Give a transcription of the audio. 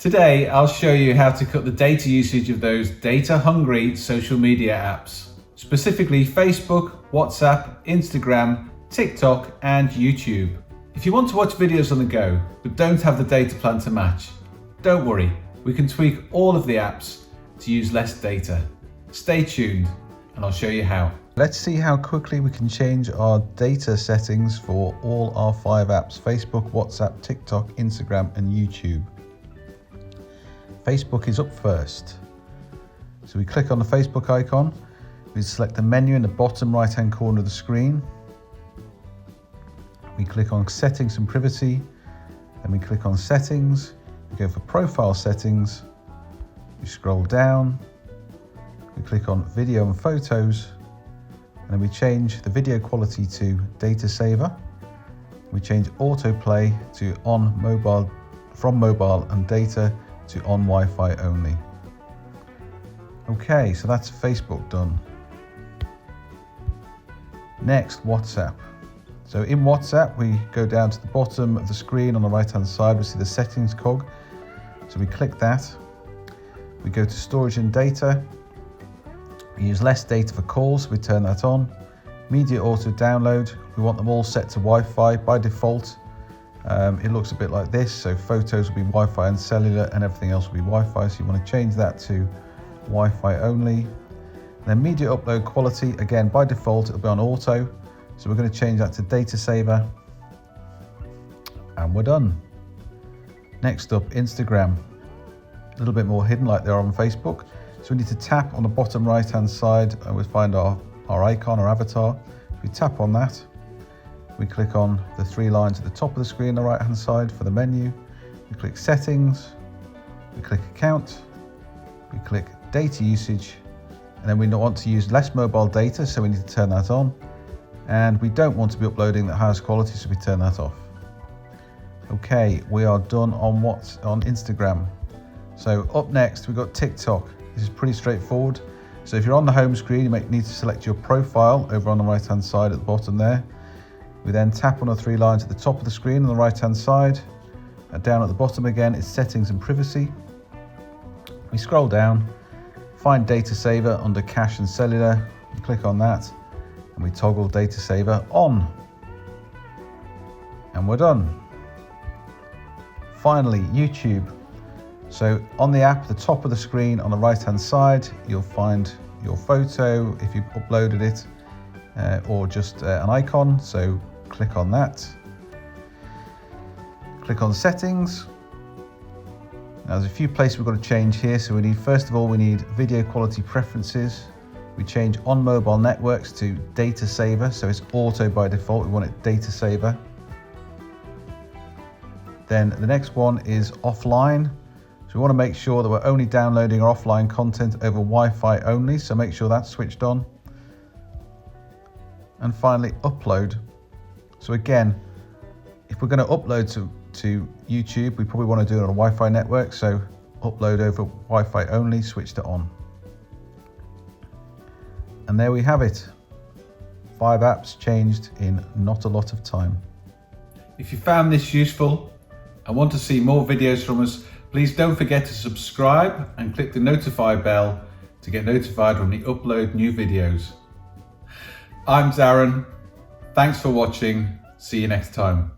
Today, I'll show you how to cut the data usage of those data-hungry social media apps, specifically Facebook, WhatsApp, Instagram, TikTok, and YouTube. If you want to watch videos on the go, but don't have the data plan to match, don't worry, we can tweak all of the apps to use less data. Stay tuned, and I'll show you how. Let's see how quickly we can change our data settings for all our 5 apps: Facebook, WhatsApp, TikTok, Instagram, and YouTube. Facebook is up first. So we click on the Facebook icon, we select the menu in the bottom right hand corner of the screen. We click on settings and privacy, then we click on settings, we go for profile settings, we scroll down, we click on video and photos, and then we change the video quality to data saver. We change autoplay to on mobile, from mobile and data to on Wi-Fi only. Okay, so that's Facebook done. Next, WhatsApp. So in WhatsApp, we go down to the bottom of the screen on the right hand side, we see the settings cog. So we click that. We go to storage and data. We use less data for calls, so we turn that on. Media auto download, we want them all set to Wi-Fi by default. It looks a bit like this, so photos will be Wi-Fi and cellular and everything else will be Wi-Fi, so you want to change that to Wi-Fi only. Then media upload quality, again by default it'll be on auto, so we're going to change that to data saver, and we're done. Next up, Instagram. A little bit more hidden like they are on Facebook, so we need to tap on the bottom right hand side and we'll find our icon or avatar. If we tap on that, we click on the 3 lines at the top of the screen on the right hand side for the menu. We click settings, we click account, we click data usage, and then we want to use less mobile data, so we need to turn that on. And we don't want to be uploading the highest quality, so we turn that off. Okay, we are done on Instagram. So up next, we've got TikTok. This is pretty straightforward. So if you're on the home screen, you might need to select your profile over on the right hand side at the bottom there. We then tap on the 3 lines at the top of the screen on the right hand side. And down at the bottom again, it's settings and privacy. We scroll down, find data saver under cache and cellular. We click on that and we toggle data saver on. And we're done. Finally, YouTube. So on the app, the top of the screen on the right hand side, you'll find your photo if you've uploaded it, or just an icon. So click on that. Click on settings. Now there's a few places we've got to change here. So first of all, we need video quality preferences. We change on mobile networks to data saver. So it's auto by default. We want it data saver. Then the next one is offline. So we want to make sure that we're only downloading our offline content over Wi-Fi only. So make sure that's switched on. And finally, upload. So again, if we're going to upload to YouTube, we probably want to do it on a Wi-Fi network. So upload over Wi-Fi only, switched it on. And there we have it. 5 apps changed in not a lot of time. If you found this useful and want to see more videos from us, please don't forget to subscribe and click the notify bell to get notified when we upload new videos. I'm Darren. Thanks for watching. See you next time.